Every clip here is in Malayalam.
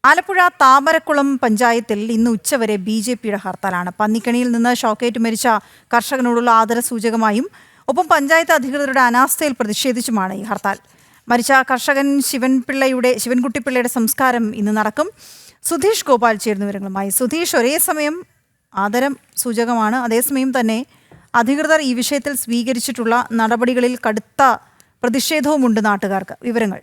ആലപ്പുഴ താമരക്കുളം പഞ്ചായത്തിൽ ഇന്ന് ഉച്ചവരെ BJPയുടെ ഹർത്താലാണ്. പന്നിക്കണിയിൽ നിന്ന് ഷോക്കേറ്റ് മരിച്ച കർഷകനോടുള്ള ആദരസൂചകമായും ഒപ്പം പഞ്ചായത്ത് അധികൃതരുടെ അനാസ്ഥയിൽ പ്രതിഷേധിച്ചുമാണ് ഈ ഹർത്താൽ. മരിച്ച കർഷകൻ ശിവൻകുട്ടിപ്പിള്ളയുടെ സംസ്കാരം ഇന്ന് നടക്കും. സുധീഷ് ഗോപാൽ ചേരുന്ന വിവരങ്ങളുമായി. സുധീഷ്, ഒരേ സമയം ആദരം സൂചകമാണ്, അതേസമയം തന്നെ അധികൃതർ ഈ വിഷയത്തിൽ സ്വീകരിച്ചിട്ടുള്ള നടപടികളിൽ കടുത്ത പ്രതിഷേധവുമുണ്ട് നാട്ടുകാർക്ക്. വിവരങ്ങൾ.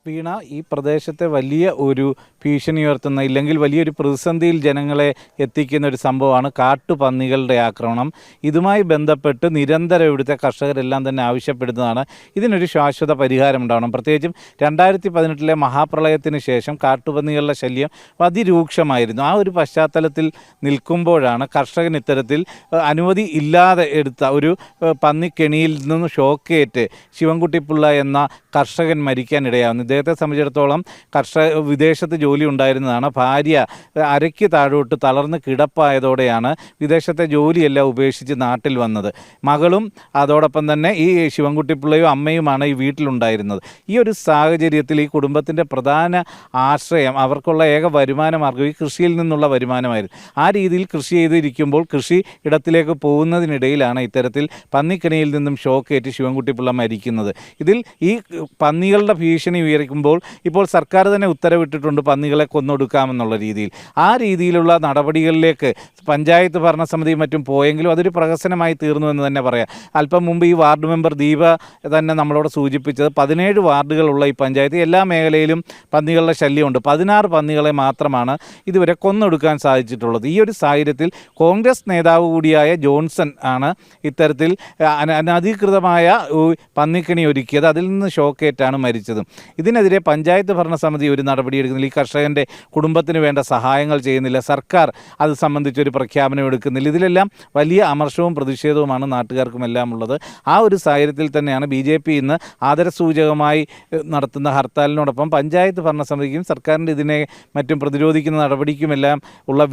വീണ, ഈ പ്രദേശത്തെ വലിയ ഒരു ഭീഷണി ഉയർത്തുന്ന, ഇല്ലെങ്കിൽ വലിയൊരു പ്രതിസന്ധിയിൽ ജനങ്ങളെ എത്തിക്കുന്ന ഒരു സംഭവമാണ് കാട്ടുപന്നികളുടെ ആക്രമണം. ഇതുമായി ബന്ധപ്പെട്ട് നിരന്തരം ഇവിടുത്തെ കർഷകരെല്ലാം തന്നെ ആവശ്യപ്പെടുന്നതാണ് ഇതിനൊരു ശാശ്വത പരിഹാരം ഉണ്ടാവണം. പ്രത്യേകിച്ചും 2018 മഹാപ്രളയത്തിന് ശേഷം കാട്ടുപന്നികളുടെ ശല്യം അതിരൂക്ഷമായിരുന്നു. ആ ഒരു പശ്ചാത്തലത്തിൽ നിൽക്കുമ്പോഴാണ് കർഷകൻ ഇത്തരത്തിൽ അനുമതി ഇല്ലാതെ എടുത്ത ഒരു പന്നിക്കെണിയിൽ നിന്ന് ഷോക്കേറ്റ് ശിവൻകുട്ടിപ്പിള്ള എന്ന കർഷകൻ മരിക്കാനിടയാവുന്നു. ഇദ്ദേഹത്തെ സംബന്ധിച്ചിടത്തോളം വിദേശത്ത് ജോലി ഉണ്ടായിരുന്നതാണ്. ഭാര്യ അരയ്ക്ക് താഴോട്ട് തളർന്ന് കിടപ്പായതോടെയാണ് വിദേശത്തെ ജോലിയെല്ലാം ഉപേക്ഷിച്ച് നാട്ടിൽ വന്നത്. മകളും അതോടൊപ്പം തന്നെ ഈ ശിവൻകുട്ടിപ്പിള്ളയും അമ്മയുമാണ് ഈ വീട്ടിലുണ്ടായിരുന്നത്. ഈ ഒരു സാഹചര്യത്തിൽ ഈ കുടുംബത്തിൻ്റെ പ്രധാന ആശ്രയം, അവർക്കുള്ള ഏക വരുമാന മാർഗ്ഗം ഈ കൃഷിയിൽ നിന്നുള്ള വരുമാനമായിരുന്നു. ആ രീതിയിൽ കൃഷി ചെയ്തിരിക്കുമ്പോൾ കൃഷി ഇടത്തിലേക്ക് പോകുന്നതിനിടയിലാണ് ഇത്തരത്തിൽ പന്നിക്കണിയിൽ നിന്നും ഷോക്കേറ്റ് ശിവൻകുട്ടിപ്പിള്ള മരിക്കുന്നത്. ഇതിൽ ഈ പന്നികളുടെ ഭീഷണി ഉയർത്തുമ്പോൾ ഇപ്പോൾ സർക്കാർ തന്നെ ഉത്തരവിട്ടിട്ടുണ്ട് പന്നികളെ കൊന്നൊടുക്കാമെന്നുള്ള രീതിയിൽ. ആ രീതിയിലുള്ള നടപടികളിലേക്ക് പഞ്ചായത്ത് ഭരണസമിതിയും മറ്റും പോയെങ്കിലും അതൊരു പ്രഹസനമായി തീർന്നു എന്ന് തന്നെ പറയാം. അല്പം മുമ്പ് ഈ വാർഡ് മെമ്പർ ദീപ തന്നെ നമ്മളോട് സൂചിപ്പിച്ചത് 17 വാർഡുകളുള്ള ഈ പഞ്ചായത്ത് എല്ലാ മേഖലയിലും പന്നികളുടെ ശല്യമുണ്ട്. 16 പന്നികളെ മാത്രമാണ് ഇതുവരെ കൊന്നൊടുക്കാൻ സാധിച്ചിട്ടുള്ളത്. ഈ ഒരു സാഹചര്യത്തിൽ കോൺഗ്രസ് നേതാവ് കൂടിയായ ജോൺസൺ ആണ് ഇത്തരത്തിൽ അനധികൃതമായ പന്നിക്കണി ഒരുക്കിയത്. അതിൽ നിന്ന് ഷോക്കേറ്റാണ് മരിച്ചത്. ഇതിനെതിരെ പഞ്ചായത്ത് ഭരണസമിതി ഒരു നടപടിയെടുക്കുന്നില്ല. ഈ കർഷകൻ്റെ കുടുംബത്തിന് വേണ്ട സഹായങ്ങൾ ചെയ്യുന്നില്ല. സർക്കാർ അത് സംബന്ധിച്ചൊരു പ്രഖ്യാപനം എടുക്കുന്നില്ല. ഇതിലെല്ലാം വലിയ അമർഷവും പ്രതിഷേധവുമാണ് നാട്ടുകാർക്കുമെല്ലാം ഉള്ളത്. ആ ഒരു സാഹചര്യത്തിൽ തന്നെയാണ് BJP ഇന്ന് ആദരസൂചകമായി നടത്തുന്ന ഹർത്താലിനോടൊപ്പം പഞ്ചായത്ത് ഭരണസമിതിക്കും സർക്കാരിൻ്റെ ഇതിനെ മറ്റും പ്രതിരോധിക്കുന്ന നടപടിക്കുമെല്ലാം ഉള്ള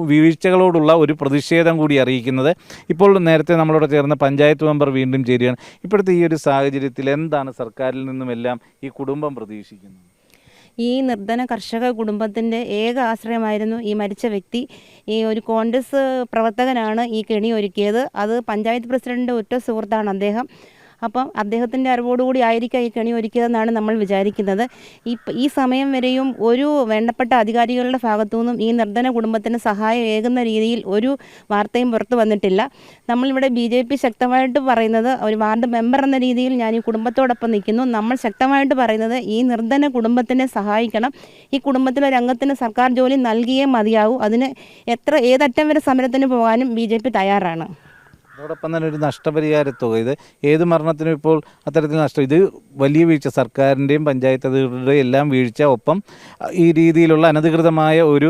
വീഴ്ചകളോടുള്ള ഒരു പ്രതിഷേധം കൂടി അറിയിക്കുന്നത്. ഇപ്പോൾ നേരത്തെ നമ്മളോട് ചേർന്ന പഞ്ചായത്ത് മെമ്പർ വീണ്ടും ചേരുകയാണ്. ഇപ്പോഴത്തെ ഈ ഒരു സാഹചര്യത്തിൽ എന്താണ് സർക്കാരിൽ നിന്നുമെല്ലാം ഈ കുടുംബം പ്രതീക്ഷിക്കുന്നത്? ഈ നിർധന കർഷക കുടുംബത്തിൻ്റെ ഏക ആശ്രയമായിരുന്നു ഈ മരിച്ച വ്യക്തി. ഈ ഒരു കോൺഗ്രസ് പ്രവർത്തകനാണ് ഈ കെണി ഒരുക്കിയത്. അത് പഞ്ചായത്ത് പ്രസിഡൻ്റിൻ്റെ ഒറ്റ സുഹൃത്താണ് അദ്ദേഹം. അപ്പം അദ്ദേഹത്തിൻ്റെ അറിവോടുകൂടി ആയിരിക്കാം ഈ കെണി ഒരുക്കിയതെന്നാണ് നമ്മൾ വിചാരിക്കുന്നത്. ഈ സമയം വരെയും ഒരു വേണ്ടപ്പെട്ട അധികാരികളുടെ ഭാഗത്തു നിന്നും ഈ നിർധന കുടുംബത്തിന് സഹായം ഏകുന്ന രീതിയിൽ ഒരു വാർത്തയും പുറത്തു വന്നിട്ടില്ല. നമ്മളിവിടെ BJP ശക്തമായിട്ട് പറയുന്നത്, ഒരു വാർഡ് മെമ്പർ എന്ന രീതിയിൽ ഞാൻ ഈ കുടുംബത്തോടൊപ്പം നിൽക്കുന്നു. നമ്മൾ ശക്തമായിട്ട് പറയുന്നത് ഈ നിർധന കുടുംബത്തിനെ സഹായിക്കണം. ഈ കുടുംബത്തിലെ രംഗത്തിന് സർക്കാർ ജോലി നൽകിയേ മതിയാവൂ. അതിന് ഏതറ്റം വരെ സമരത്തിന് പോകാനും BJP തയ്യാറാണ്. അതോടൊപ്പം തന്നെ ഒരു നഷ്ടപരിഹാരത്തുക, ഇത് ഏത് മരണത്തിനും ഇപ്പോൾ അത്തരത്തിൽ നഷ്ടം, ഇത് വലിയ വീഴ്ച, സർക്കാരിൻ്റെയും പഞ്ചായത്ത് അധികൃതരുടെയും എല്ലാം വീഴ്ച. ഒപ്പം ഈ രീതിയിലുള്ള അനധികൃതമായ ഒരു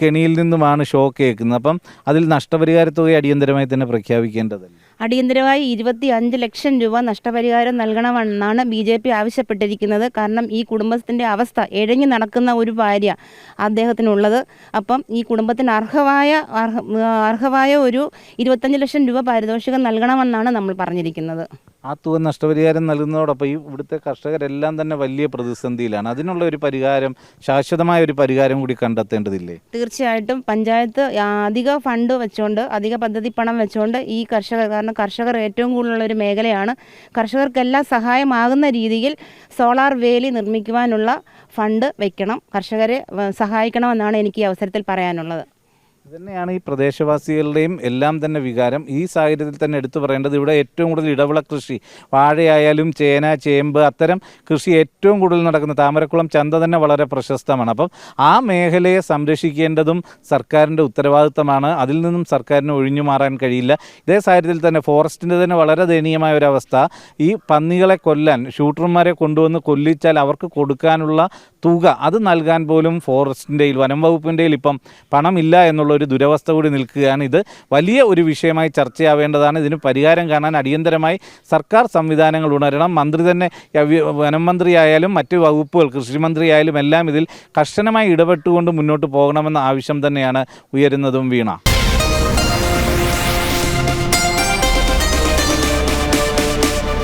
കെണിയിൽ നിന്നുമാണ് ഷോക്ക് ഏൽക്കുന്നത്. അപ്പം അതിൽ നഷ്ടപരിഹാരത്തുക അടിയന്തരമായി തന്നെ പ്രഖ്യാപിക്കേണ്ടതല്ല. അടിയന്തരമായി 25 ലക്ഷം രൂപ നഷ്ടപരിഹാരം നൽകണമെന്നാണ് BJP ആവശ്യപ്പെട്ടിരിക്കുന്നത്. കാരണം ഈ കുടുംബത്തിൻ്റെ അവസ്ഥ, എഴഞ്ഞു നടക്കുന്ന ഒരു ഭാര്യ അദ്ദേഹത്തിനുള്ളത്. അപ്പം ഈ കുടുംബത്തിന് അർഹമായ ഒരു 25 ലക്ഷം രൂപ പാരിതോഷികം നൽകണമെന്നാണ് നമ്മൾ പറഞ്ഞിരിക്കുന്നത്. ആ തുക നഷ്ടപരിഹാരം നൽകുന്നതോടൊപ്പം ഈ ഇവിടുത്തെ കർഷകരെല്ലാം തന്നെ വലിയ പ്രതിസന്ധിയിലാണ്. അതിനുള്ള ഒരു പരിഹാരം, ശാശ്വതമായ ഒരു പരിഹാരം കൂടി കണ്ടെത്തേണ്ടതില്ലേ? തീർച്ചയായിട്ടും പഞ്ചായത്ത് അധിക ഫണ്ട് വെച്ചുകൊണ്ട്, അധിക പദ്ധതി പണം വെച്ചുകൊണ്ട് ഈ കാരണം കർഷകർ ഏറ്റവും കൂടുതലുള്ളൊരു മേഖലയാണ്. കർഷകർക്കെല്ലാം സഹായമാകുന്ന രീതിയിൽ സോളാർ വേലി നിർമ്മിക്കുവാനുള്ള ഫണ്ട് വയ്ക്കണം. കർഷകരെ സഹായിക്കണമെന്നാണ് എനിക്ക് ഈ അവസരത്തിൽ പറയാനുള്ളത്. ഇതുതന്നെയാണ് ഈ പ്രദേശവാസികളുടെയും എല്ലാം തന്നെ വികാരം. ഈ സാഹചര്യത്തിൽ തന്നെ എടുത്തു പറയേണ്ടത്, ഇവിടെ ഏറ്റവും കൂടുതൽ ഇടവിള കൃഷി, വാഴയായാലും ചേന, ചേമ്പ്, അത്തരം കൃഷി ഏറ്റവും കൂടുതൽ നടക്കുന്ന താമരക്കുളം ചന്ത തന്നെ വളരെ പ്രശസ്തമാണ്. അപ്പം ആ മേഖലയെ സംരക്ഷിക്കേണ്ടതും സർക്കാരിൻ്റെ ഉത്തരവാദിത്തമാണ്. അതിൽ നിന്നും സർക്കാരിന് ഒഴിഞ്ഞു മാറാൻ കഴിയില്ല. ഇതേ സാഹചര്യത്തിൽ തന്നെ ഫോറസ്റ്റിൻ്റെ തന്നെ വളരെ ദയനീയമായ ഒരവസ്ഥ. ഈ പന്നികളെ കൊല്ലാൻ ഷൂട്ടർമാരെ കൊണ്ടുവന്ന് കൊല്ലിച്ചാൽ അവർക്ക് കൊടുക്കാനുള്ള തുക അത് നൽകാൻ പോലും ഫോറസ്റ്റിൻ്റെയിൽ, വനം വകുപ്പിൻ്റെയിൽ ഇപ്പം പണമില്ല എന്നുള്ള ഒരു ദുരവസ്ഥ കൂടി നിൽക്കുകയാണ്. ഇത് വലിയ ഒരു വിഷയമായി ചർച്ചയാവേണ്ടതാണ്. ഇതിന് പരിഹാരം കാണാൻ അടിയന്തരമായി സർക്കാർ സംവിധാനങ്ങൾ ഉണരണം. മന്ത്രി തന്നെ, വനം മന്ത്രിയായാലും മറ്റ് വകുപ്പുകൾ, കൃഷിമന്ത്രിയായാലും എല്ലാം ഇതിൽ കർശനമായി ഇടപെട്ടുകൊണ്ട് മുന്നോട്ട് പോകണമെന്ന ആവശ്യം തന്നെയാണ് ഉയരുന്നതും. വീണ.